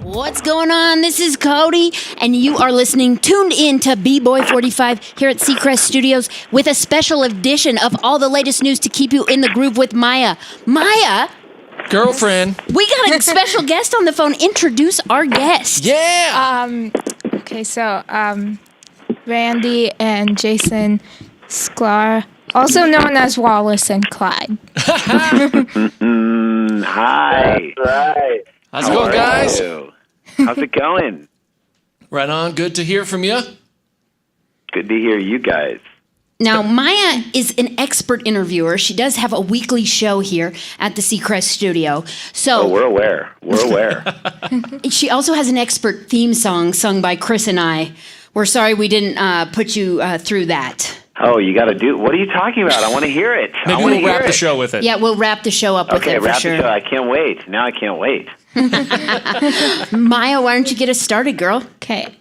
What's going on? This is Cody, and you are tuned in to B-Boy 45 here at Seacrest Studios with a special edition of all the latest news to keep you in the groove with Maya. Maya? Girlfriend. We got a special guest on the phone. Introduce our guest. Yeah! Okay, so, Randy and Jason Sklar, also known as Wallace and Clyde. Hi. That's right. How's it going, guys? How's it going? Right on. Good to hear from you. Good to hear you guys. Now, Maya is an expert interviewer. She does have a weekly show here at the Seacrest Studio. So we're aware. We're aware. She also has an expert theme song sung by Chris and I. We're sorry we didn't put you through that. Oh, you got to do. What are you talking about? I want to hear it. Maybe we'll wrap the show with it. Yeah, we'll wrap the show up with it for wrap sure. the show. I can't wait. Now I can't wait. Maya, why don't you get us started, girl? Okay,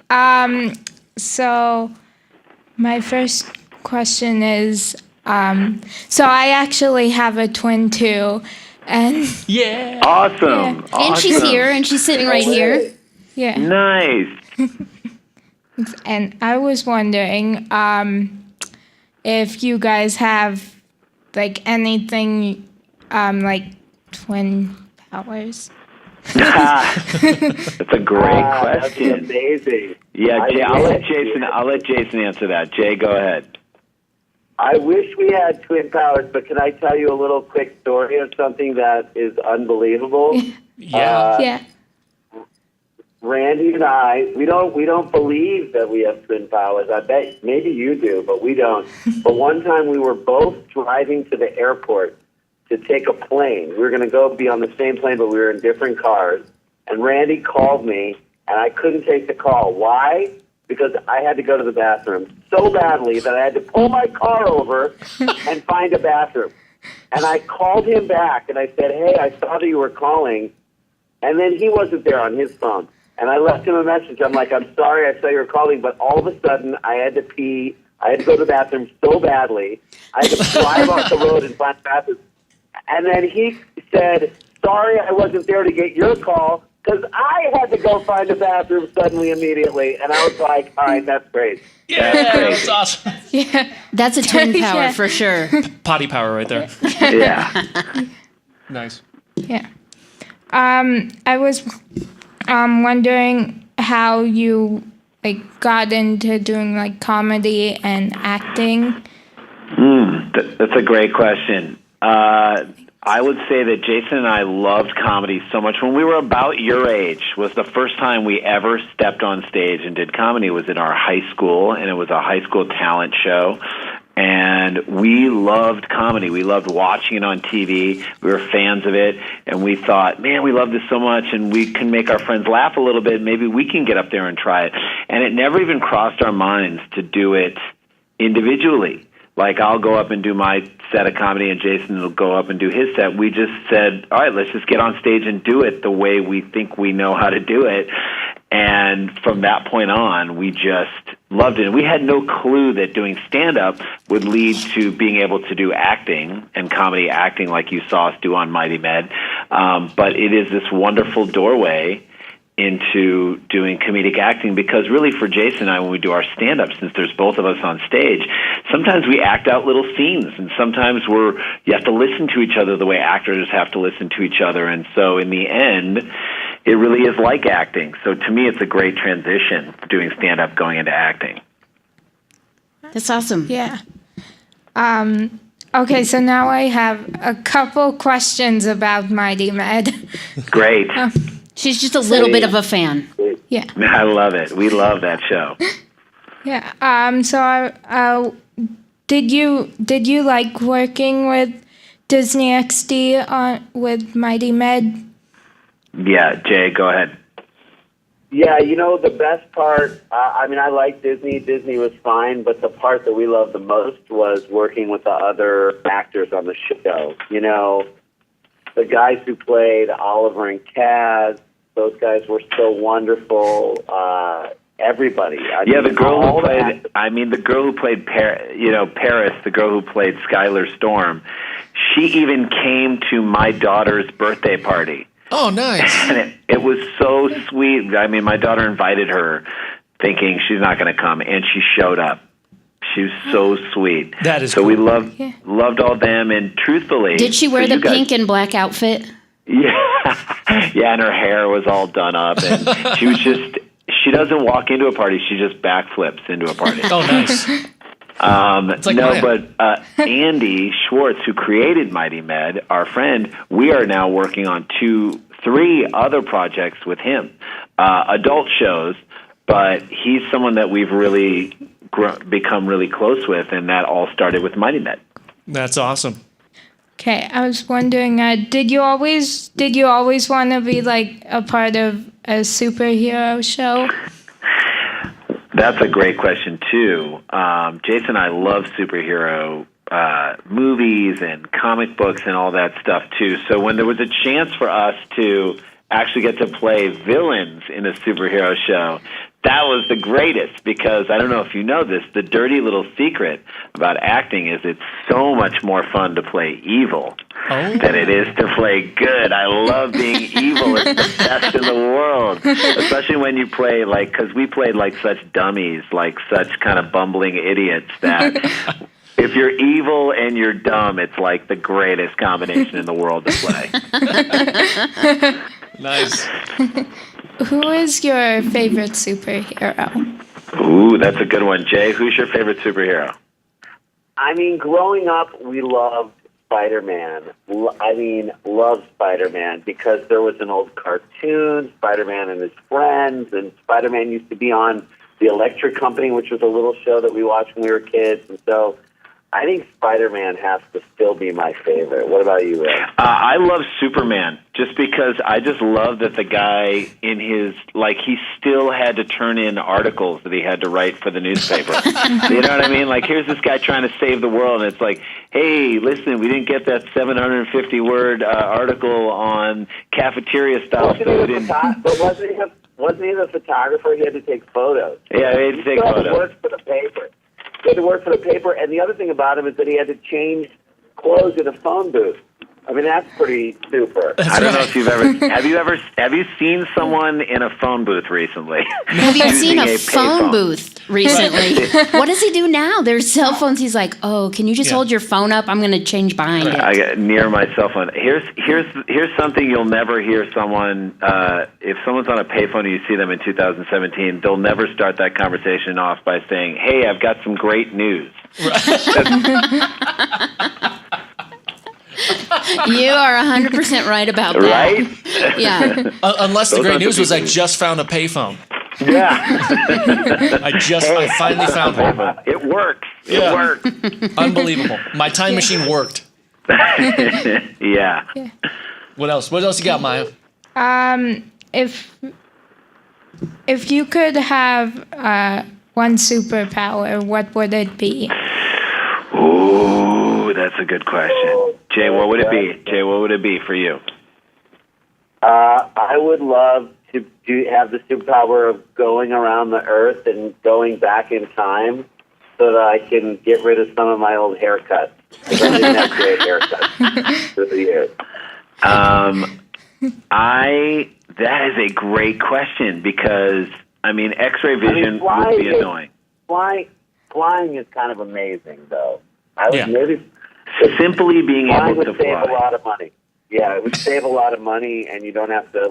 so my first question is, so I actually have a twin too, and Yeah. Awesome. And she's here, and she's sitting right here. yeah, Nice. and I was wondering, if you guys have, like, anything, like, twin powers. That's a great That's question. amazing. Yeah, Jay, I I'll let Jason answer that. Jay, go ahead. I wish we had twin powers, but can I tell you a little quick story of something that is unbelievable? Yeah. Yeah. Randy and I, we don't believe that we have twin powers. I bet maybe you do, but we don't. But one time we were both driving to the airport to take a plane. We were going to go be on the same plane, but we were in different cars. And Randy called me, and I couldn't take the call. Why? Because I had to go to the bathroom so badly that I had to pull my car over and find a bathroom. And I called him back, and I said, hey, I saw that you were calling. And then he wasn't there on his phone. And I left him a message. I'm like, I'm sorry, I saw you were calling, but all of a sudden I had to pee. I had to go to the bathroom so badly. I had to drive off the road and find the bathroom. And then he said, sorry, I wasn't there to get your call because I had to go find a bathroom suddenly, immediately. And I was like, all right, that's great. Yeah, that's awesome. Yeah. That's a twin power Yeah. for sure. Potty power right there. Yeah. Nice. Yeah. I was wondering how you, like, got into doing, like, comedy and acting. That's a great question. I would say that Jason and I loved comedy so much. When we were about your age was the first time we ever stepped on stage and did comedy. It was in our high school, and it was a high school talent show. And we loved comedy. We loved watching it on TV. We were fans of it. And we thought, man, we love this so much, and we can make our friends laugh a little bit. Maybe we can get up there and try it. And it never even crossed our minds to do it individually. Like, I'll go up and do my set of comedy, and Jason will go up and do his set. We just said, all right, let's just get on stage and do it the way we think we know how to do it. And from that point on, we just loved it. And we had no clue that doing stand-up would lead to being able to do acting and comedy acting like you saw us do on Mighty Med. But it is this wonderful doorway into doing comedic acting, because really for Jason and I, when we do our stand-up, since there's both of us on stage, sometimes we act out little scenes, and sometimes you have to listen to each other the way actors have to listen to each other. And so in the end, it really is like acting. So to me, it's a great transition, doing stand-up going into acting. That's awesome. Yeah. Okay, so now I have a couple questions about Mighty Med. Great. She's just a little bit of a fan. Yeah. I love it. We love that show. Yeah. So, did you like working with Disney XD with Mighty Med? Yeah, Jay, go ahead. Yeah, you know, the best part, I mean, I like Disney. Disney was fine, but the part that we loved the most was working with the other actors on the show. You know, the guys who played Oliver and Kaz, those guys were so wonderful. Everybody. The girl who played, Paris, the girl who played Skylar Storm, she even came to my daughter's birthday party. Oh, nice. And it was so sweet. I mean, my daughter invited her thinking she's not going to come, and she showed up. She was so sweet. That is so cool. we loved all them, and truthfully... Did she wear the pink and black outfit? Yeah. Yeah, and her hair was all done up, and she was just... She doesn't walk into a party, she just backflips into a party. Oh, nice. It's like no, Maya. but Andy Schwartz, who created Mighty Med, our friend, we are now working on 3 other projects with him, adult shows, but he's someone that we've really become really close with, and that all started with Mighty Med. That's awesome. Okay, I was wondering, did you always want to be like a part of a superhero show? That's a great question too. Jason and I love superhero movies and comic books and all that stuff too. So when there was a chance for us to actually get to play villains in a superhero show, that was the greatest, because I don't know if you know this, the dirty little secret about acting is it's so much more fun to play evil than it is to play good. I love being evil. It's the best in the world, especially when you play, like, because we played like such dummies, like such kind of bumbling idiots that if you're evil and you're dumb, it's like the greatest combination in the world to play. Nice. Who is your favorite superhero? Ooh, that's a good one. Jay, who's your favorite superhero? I mean, growing up, we loved Spider-Man. Loved Spider-Man because there was an old cartoon, Spider-Man and his friends, and Spider-Man used to be on The Electric Company, which was a little show that we watched when we were kids. And so I think Spider-Man has to still be my favorite. What about you, Ray? I love Superman just because I just love that the guy in his, like, he still had to turn in articles that he had to write for the newspaper. You know what I mean? Like, here's this guy trying to save the world, and it's like, hey, listen, we didn't get that 750-word article on cafeteria-style food. But wasn't he the photographer? He had to take photos. Yeah, he had to take photos. He worked for the paper. He had to work for the paper, and the other thing about him is that he had to change clothes in a phone booth. I mean, that's pretty super. I don't know if you've have you seen someone in a phone booth recently? Have you seen a phone payphone? booth recently? What does he do now? There's cell phones. He's like, oh, can you just hold your phone up? I'm going to change behind it. I got near my cell phone. Here's something you'll never hear someone, if someone's on a payphone and you see them in 2017, they'll never start that conversation off by saying, hey, I've got some great news. You are 100% right about that. Right? Yeah. Unless the Those great aren't the news was I people. just found a payphone. Yeah. I finally found one. It works. Yeah. It works. Unbelievable. My time machine worked. Yeah. What else? What else you got, Maya? If you could have one superpower, what would it be? Ooh, that's a good question. Jay, what would it be? Jay, what would it be for you? I would love to have the superpower of going around the earth and going back in time so that I can get rid of some of my old haircuts. Because I didn't have great haircuts through the years. That is a great question because, I mean, X-ray vision would be annoying. Flying is kind of amazing, though. Maybe simply being flying able to would save fly. a lot of money. Yeah, it would save a lot of money, and you don't have to,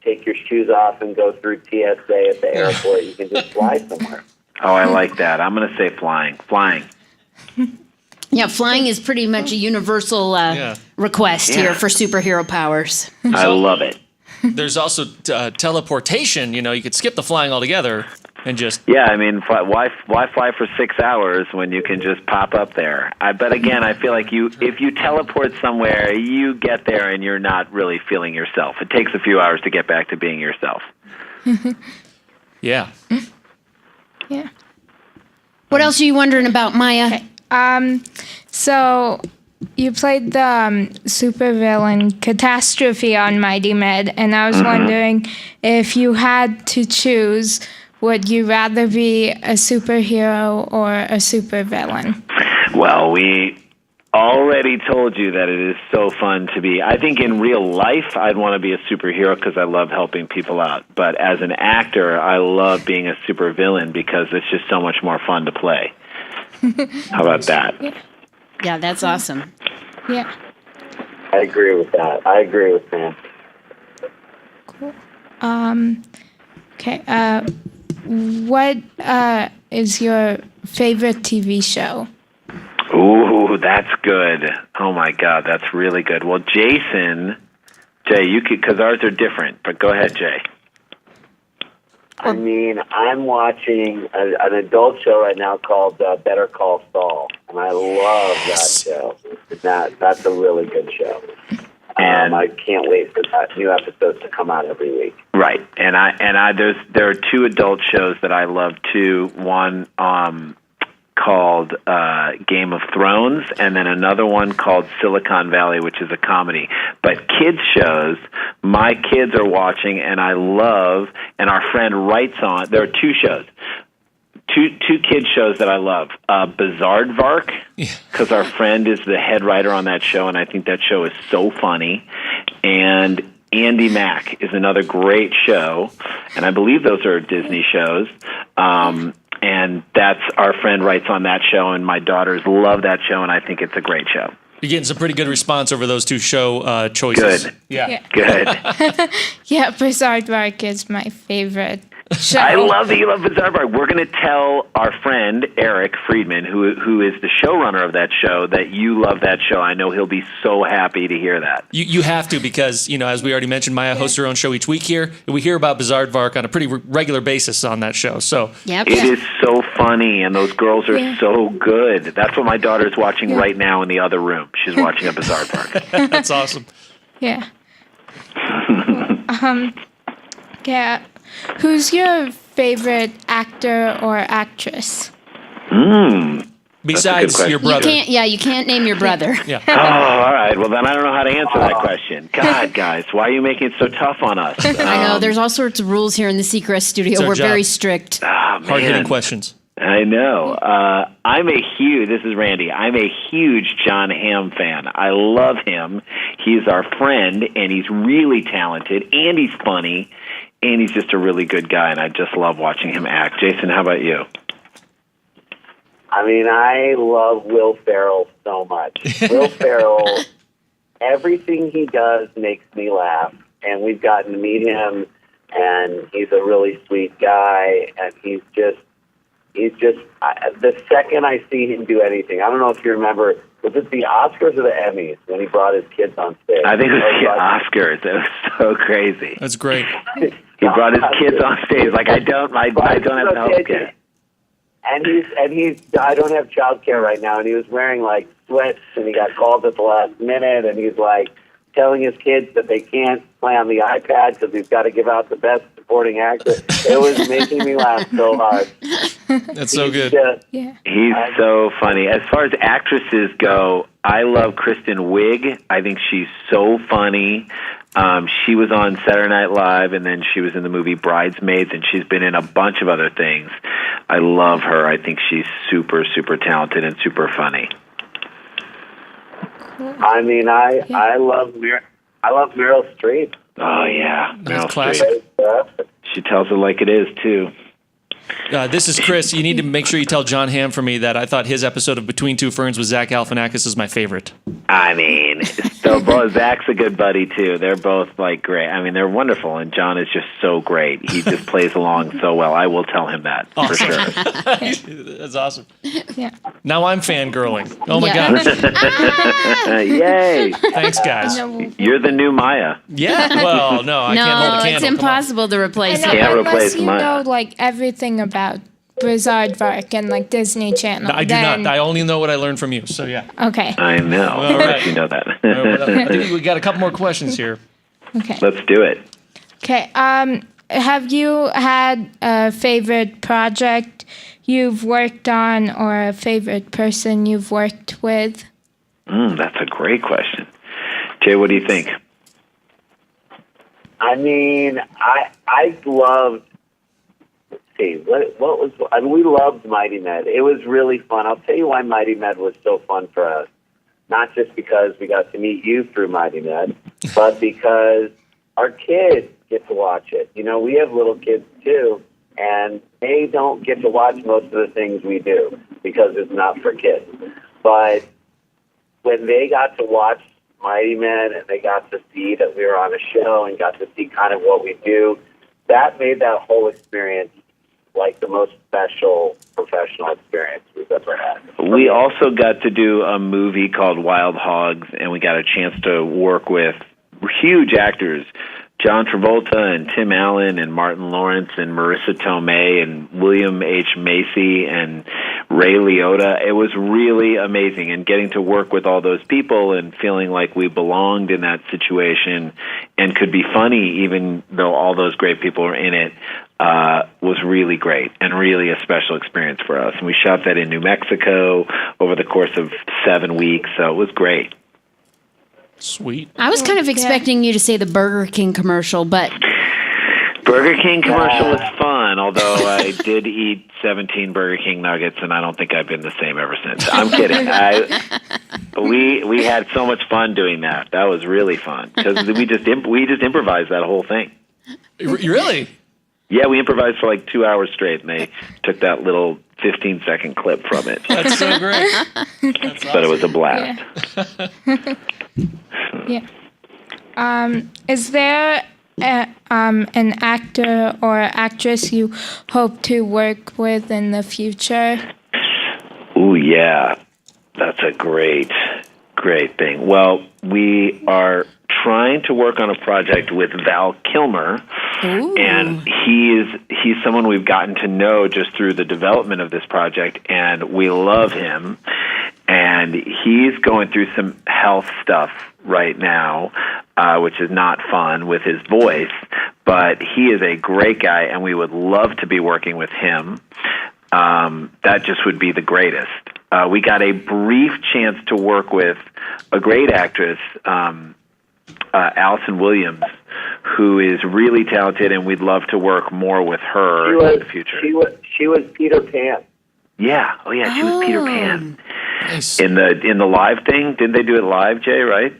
take your shoes off and go through TSA at the airport. You can just fly somewhere. Oh, I like that. I'm going to say flying. Flying. Yeah, flying is pretty much a universal request here for superhero powers. I love it. There's also teleportation. You know, you could skip the flying altogether and just... Yeah, I mean, why fly for 6 hours when you can just pop up there? But again, I feel like if you teleport somewhere, you get there and you're not really feeling yourself. It takes a few hours to get back to being yourself. Yeah. Yeah. What else are you wondering about, Maya? So you played the supervillain Catastrophe on Mighty Med, and I was wondering if you had to choose, would you rather be a superhero or a supervillain? Well, already told you that it is so fun to be. I think in real life, I'd want to be a superhero because I love helping people out. But as an actor, I love being a supervillain because it's just so much more fun to play. How about that? Yeah, that's awesome. Yeah. I agree with that. I agree with Sam. Cool. Okay. What is your favorite TV show? Ooh, that's good. Oh my God, that's really good. Well, Jay, you could, because ours are different, but go ahead, Jay. I mean, I'm watching an adult show right now called Better Call Saul, and I love that show. That's a really good show. And I can't wait for that new episodes to come out every week. Right, and there are two adult shows that I love too. One called Game of Thrones, and then another one called Silicon Valley, which is a comedy. But kids shows, my kids are watching, and I love, and our friend writes on. There are two shows. Two kids shows that I love. Bizaardvark, because our friend is the head writer on that show, and I think that show is so funny. And Andy Mack is another great show, and I believe those are Disney shows. And that's our friend writes on that show, and my daughters love that show, and I think it's a great show. You're getting some pretty good response over those two show choices. Good. Yeah. Good. Yeah, Bizaardvark is my favorite show. I love that you love Bizaardvark. We're going to tell our friend Eric Friedman, who is the showrunner of that show, that you love that show. I know he'll be so happy to hear that. You have to, because, as we already mentioned, Maya hosts her own show each week here, and we hear about Bizaardvark on a pretty regular basis on that show. So Yep. It is so funny, and those girls are so good. That's what my daughter's watching right now in the other room. She's watching a Bizaardvark. that's awesome. Yeah. Yeah. Who's your favorite actor or actress? Besides question. your brother. You can't name your brother. Yeah. Oh, all right. Well, then I don't know how to answer that question. God, guys, why are you making it so tough on us? I know, there's all sorts of rules here in the Seacrest studio. our We're job. very strict. Hard-hitting questions. I know. This is Randy. I'm a huge John Hamm fan. I love him. He's our friend, and he's really talented, and he's funny, and he's just a really good guy, and I just love watching him act. Jason, how about you? I mean, I love Will Ferrell so much. Will Ferrell, everything he does makes me laugh, and we've gotten to meet him, and he's a really sweet guy, and he's just the second I see him do anything, I don't know if you remember, was it the Oscars or the Emmys when he brought his kids on stage? I think it was the Oscars. It was so crazy. That's great. He brought his kids on stage. Like, I don't have health care. And he's I don't have child care right now, and he was wearing like sweats, and he got called at the last minute, and he's like telling his kids that they can't play on the iPad because he's got to give out the best supporting actor. It was making me laugh so hard. That's so good. He's so funny. As far as actresses go, I love Kristen Wiig. I think she's so funny. She was on Saturday Night Live, and then she was in the movie Bridesmaids, and she's been in a bunch of other things. I love her. I think she's super, super talented and super funny. I mean, I love Meryl Streep. Oh, yeah. That's Meryl classic. Streep. She tells it like it is, too. This is Chris. You need to make sure you tell John Hamm for me that I thought his episode of Between Two Ferns with Zach Galifianakis is my favorite. I mean, so both Zach's a good buddy, too. They're both, like, great. I mean, they're wonderful, and John is just so great. He just plays along so well. I will tell him that, for sure. That's awesome. Yeah. Now I'm fangirling. Oh, my Yeah. gosh. Yay. Thanks, guys. You're the new Maya. Yeah. Well, no, I can't hold a No, candle. it's Come on. impossible to replace Can't it. replace Unless you mine. know like everything about Bizaardvark and like Disney Channel. I do not. I only know what I learned from you. So, yeah. Okay. I know. All Of right. course you know that. I think we got a couple more questions here. Okay. Let's do it. Okay. Have you had a favorite project you've worked on or a favorite person you've worked with? That's a great question. Jay, what do you think? I mean, I loved. Let's see, what was? I mean, we loved Mighty Med. It was really fun. I'll tell you why Mighty Med was so fun for us. not just because we got to meet you through Mighty Med, but because our kids get to watch it. You know, we have little kids too, and they don't get to watch most of the things we do because it's not for kids. But when they got to watch Mighty Men and they got to see that we were on a show and got to see kind of what we do, that made that whole experience like the most special professional experience we've ever had. We also got to do a movie called Wild Hogs, and we got a chance to work with huge actors, John Travolta and Tim Allen and Martin Lawrence and Marissa Tomei and William H. Macy and Ray Liotta. It was really amazing, and getting to work with all those people and feeling like we belonged in that situation and could be funny even though all those great people were in it was really great and really a special experience for us. And we shot that in New Mexico over the course of 7 weeks, so it was great. Sweet. I was kind of expecting you to say the Burger King commercial, but Burger King commercial was fun, although I did eat 17 Burger King nuggets, and I don't think I've been the same ever since. I'm kidding. We had so much fun doing that. That was really fun because we just improvised that whole thing. Really? Yeah, we improvised for like 2 hours straight, and they took that little 15-second clip from it. That's so great. That's awesome. But it was a blast. Yeah. Is there an actor or actress you hope to work with in the future? Ooh, yeah. That's a great thing. Well, we are trying to work on a project with Val Kilmer. Ooh. And he's someone we've gotten to know just through the development of this project, and we love him. And he's going through some health stuff right now, which is not fun with his voice, but he is a great guy, and we would love to be working with him. That just would be the greatest. We got a brief chance to work with a great actress, Allison Williams, who is really talented, and we'd love to work more with her in the future. She was Peter Pan. Yeah. Oh, yeah. She was Peter Pan. Nice. In the live thing. Didn't they do it live, Jay? Right?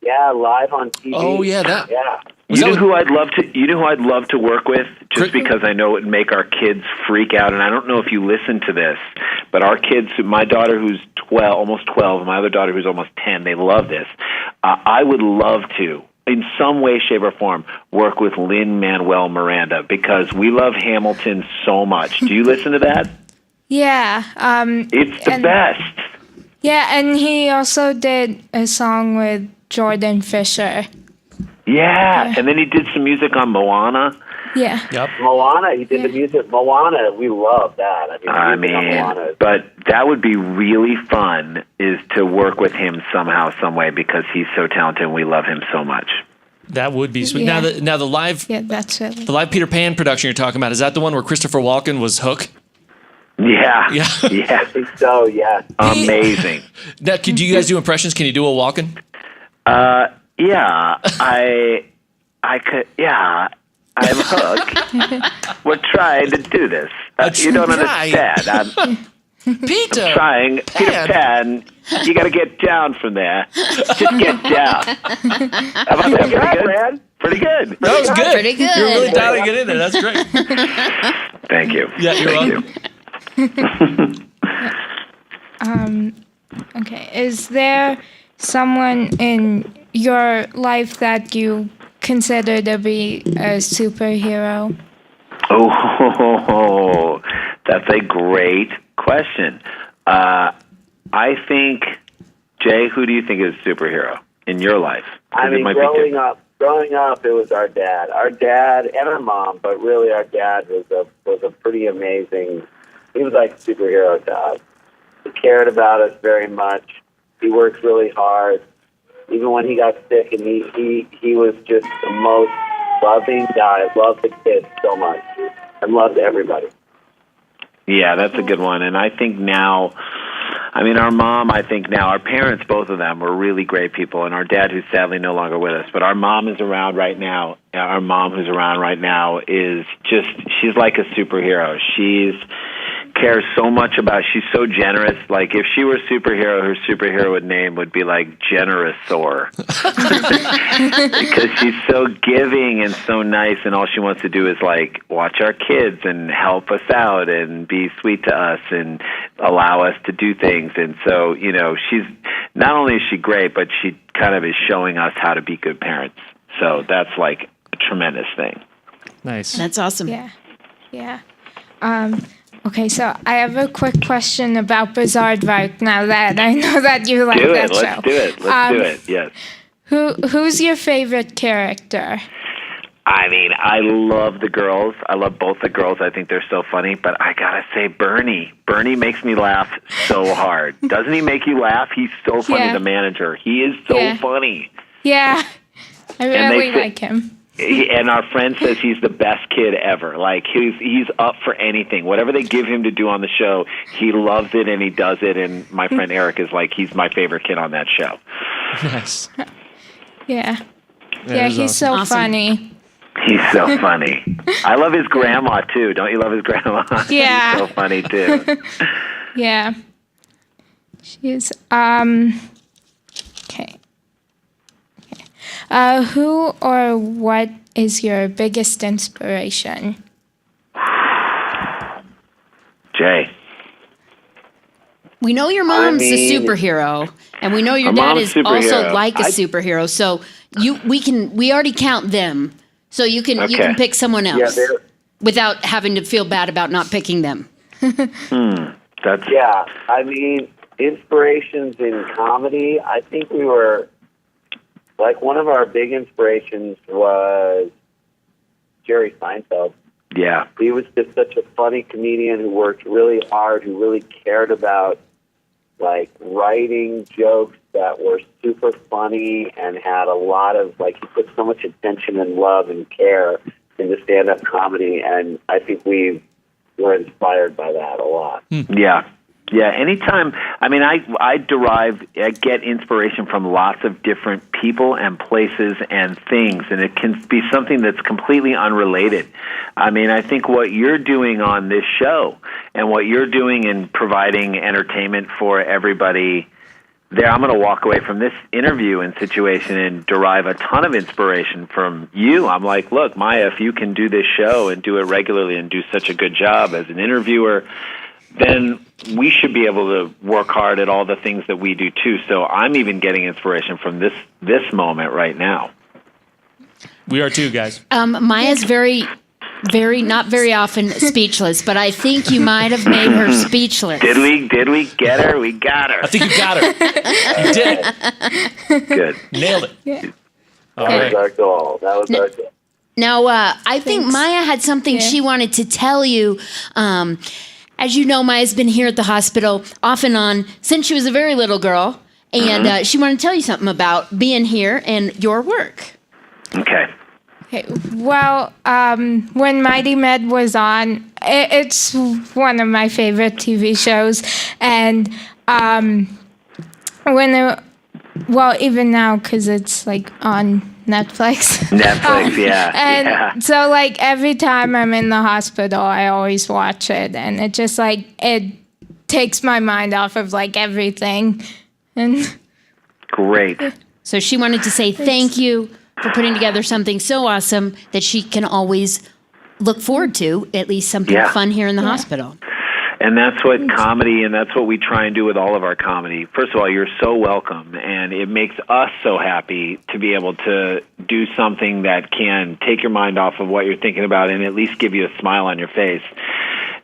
Yeah, live on TV. Oh, yeah. That. Yeah. You know who I'd love to work with, just because I know it would make our kids freak out. And I don't know if you listen to this, but our kids, my daughter who's almost 12, and my other daughter who's almost 10, they love this. I would love to, in some way, shape, or form, work with Lin-Manuel Miranda, because we love Hamilton so much. Do you listen to that? Yeah. It's the best. Yeah, and he also did a song with Jordan Fisher. Yeah, and then he did some music on Moana. Yeah. Yep. Moana, he did the music. Moana, we love that. I mean, but that would be really fun, is to work with him somehow, some way, because he's so talented and we love him so much. That would be sweet. Yeah. Now the live That's it. the live Peter Pan production you're talking about, is that the one where Christopher Walken was Hook? Yeah. Yeah. Yeah. I think so, yeah. Amazing. Now, could you guys do impressions? Can you do a Walken? Yeah, I could, yeah. I'm Hook. We're trying to do this. You don't understand. I'm Peter trying. Peter Pan, you got to get down from there. Just get down. How about that? Pretty good, man. Pretty good. That was good. Pretty good. You're really dialing it in there. That's great. Thank you. Yeah, you're welcome. Okay. Is there someone in your life that you consider to be a superhero? Oh, that's a great question. I think, Jay, who do you think is a superhero in your life? I mean, growing up, it was our dad. Our dad and our mom, but really our dad was a pretty amazing. He was like a superhero to us. He cared about us very much. He worked really hard. Even when he got sick, and he was just the most loving guy. Loved the kids so much, and loved everybody. Yeah, that's a good one. And I think now, I mean, our mom, our parents, both of them, were really great people. And our dad, who's sadly no longer with us, but our mom is around right now. Our mom who's around right now is just, she's like a superhero. She's cares so much about. She's so generous. Like if she were a superhero, her superhero name would be like Generosaur, because she's so giving and so nice, and all she wants to do is like watch our kids and help us out and be sweet to us and allow us to do things. And so, you know, she's not only is she great, but she kind of is showing us how to be good parents. So that's like a tremendous thing. Nice. That's awesome. Yeah. Okay, so I have a quick question about Bizaardvark now that I know that you like that show. Let's do it. Let's do it. Yes. Who's your favorite character? I mean, I love the girls. I love both the girls. I think they're so funny. But I gotta say, Bernie. Bernie makes me laugh so hard. Doesn't he make you laugh? He's so funny. Yeah. The manager. He is so funny. Yeah, I really say- like him. And our friend says he's the best kid ever. Like he's up for anything. Whatever they give him to do on the show, he loves it and he does it. And my friend Eric is like, he's my favorite kid on that show. Nice. Yeah, That is he's so Awesome. funny. He's so funny. I love his grandma too. Don't you love his grandma? Yeah. She's so funny too. Yeah, she's okay. Who or what is your biggest inspiration? Jay. We know your mom's a mean- superhero, and we know your My dad mom's is a superhero. also like a I- superhero. So we already count them. So you can Okay. pick someone Yeah, else without having to feel bad about not picking them. That's yeah. I mean, inspirations in comedy. I think we were like one of our big inspirations was Jerry Seinfeld. yeah. He was just such a funny comedian who worked really hard, who really cared about like writing jokes that were super funny and had a lot of like he put so much attention and love and care into stand-up comedy, and I think we were inspired by that a lot. Yeah. Yeah, anytime. I mean, I get inspiration from lots of different people and places and things, and it can be something that's completely unrelated. I mean, I think what you're doing on this show and what you're doing in providing entertainment for everybody there, I'm going to walk away from this interview and situation and derive a ton of inspiration from you. I'm like, look, Maya, if you can do this show and do it regularly and do such a good job as an interviewer, then we should be able to work hard at all the things that we do too. So I'm even getting inspiration from this moment right now. We are too, guys. Maya's very not very often speechless, but I think you might have made her speechless. Did we get her? We got her. I think you got her. You did it. Good. Nailed it. Yeah. All That right. was our goal. That was our goal. Now, I think Maya had something she wanted to tell you. As you know, Maya's been here at the hospital off and on since she was a very little girl, and she wanted to tell you something about being here and your work. Okay. Okay, well, when Mighty Med was on, it's one of my favorite TV shows, and even now because it's like on Netflix. Netflix, yeah. And yeah. so, like, every time I'm in the hospital, I always watch it, and it just like it takes my mind off of like everything, and Great. So she wanted to say thank you for putting together something so awesome that she can always look forward to, at least something fun here in the hospital. And that's what comedy, and that's what we try and do with all of our comedy. First of all, you're so welcome, and it makes us so happy to be able to do something that can take your mind off of what you're thinking about and at least give you a smile on your face.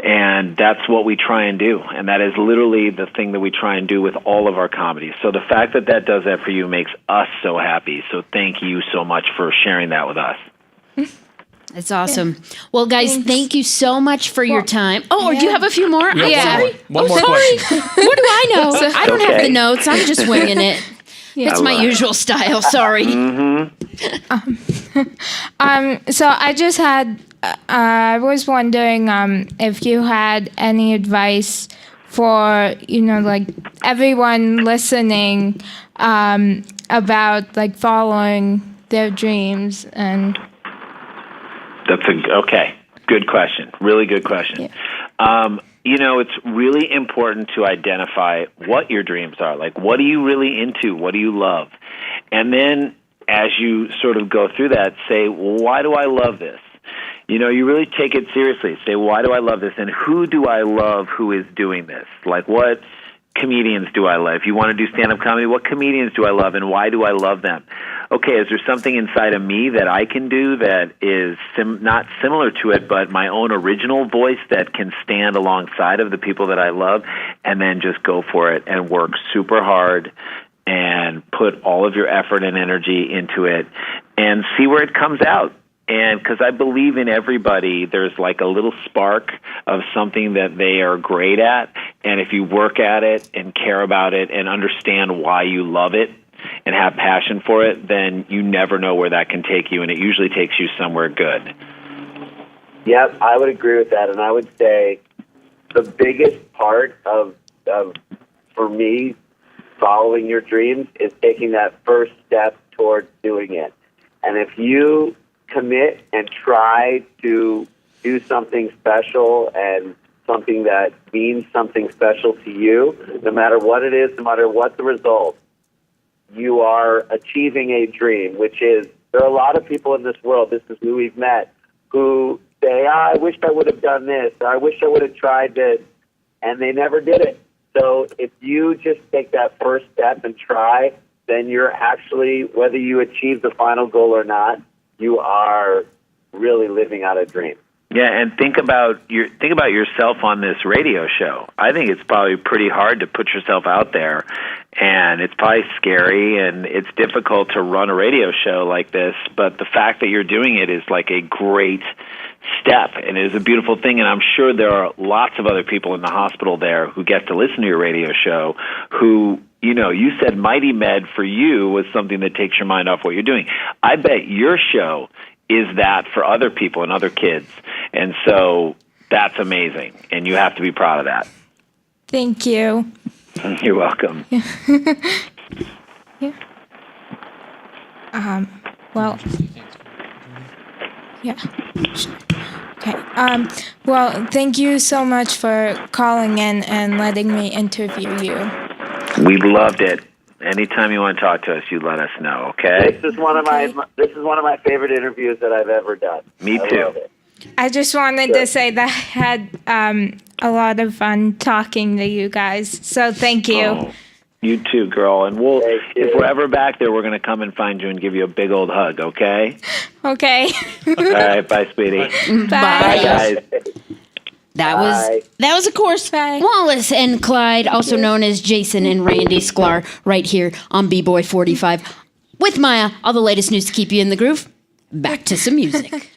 And that's what we try and do, and that is literally the thing that we try and do with all of our comedy. So the fact that that does that for you makes us so happy. So thank you so much for sharing that with us. That's awesome. Well, guys, thank you so much for your time. Oh, or do you have a few more? I'm Yeah. sorry. One more sorry. question. What do I know? I don't have Okay. the notes. I'm just winging it. That's my usual style. Sorry. So I just had, I was wondering if you had any advice for, like everyone listening about like following their dreams and. Okay. Good question. Really good question. Yeah. it's really important to identify what your dreams are. Like, what are you really into? What do you love? And then as you sort of go through that, say, well, why do I love this? You really take it seriously. Say, why do I love this? And who do I love who is doing this? Like, what comedians do I love? If you want to do stand-up comedy, what comedians do I love and why do I love them? Okay, is there something inside of me that I can do that is not similar to it, but my own original voice that can stand alongside of the people that I love, and then just go for it and work super hard and put all of your effort and energy into it and see where it comes out. And because I believe in everybody, there's like a little spark of something that they are great at. And if you work at it and care about it and understand why you love it and have passion for it, then you never know where that can take you. And it usually takes you somewhere good. Yep, I would agree with that. And I would say the biggest part of for me, following your dreams is taking that first step towards doing it. And if you commit and try to do something special and something that means something special to you, no matter what it is, no matter what the result, you are achieving a dream, which is, there are a lot of people in this world, this is who we've met, who say, I wish I would have done this, or I wish I would have tried this, and they never did it. So if you just take that first step and try, then you're actually, whether you achieve the final goal or not, you are really living out a dream. Yeah, and think about yourself on this radio show. I think it's probably pretty hard to put yourself out there, and it's probably scary, and it's difficult to run a radio show like this, but the fact that you're doing it is like a great step, and it is a beautiful thing, and I'm sure there are lots of other people in the hospital there who get to listen to your radio show who, you said Mighty Med for you was something that takes your mind off what you're doing. I bet your show is that for other people and other kids, and so that's amazing, and you have to be proud of that. Thank you. You're welcome. Yeah. Well, yeah. Sure. Okay. Well, thank you so much for calling in and letting me interview you. We loved it. Anytime you want to talk to us, you let us know, okay? This is one of my favorite interviews that I've ever done. Me I too. love it. I just wanted to say that I had a lot of fun talking to you guys. So thank you. Oh, you too, girl. And if we're ever back there, we're going to come and find you and give you a big old hug, okay? Okay. All right, bye, sweetie. Bye. Bye, guys. That was, of course, Wallace and Clyde, also known as Jason and Randy Sklar, right here on B-Boy 45. With Maya, all the latest news to keep you in the groove. Back to some music.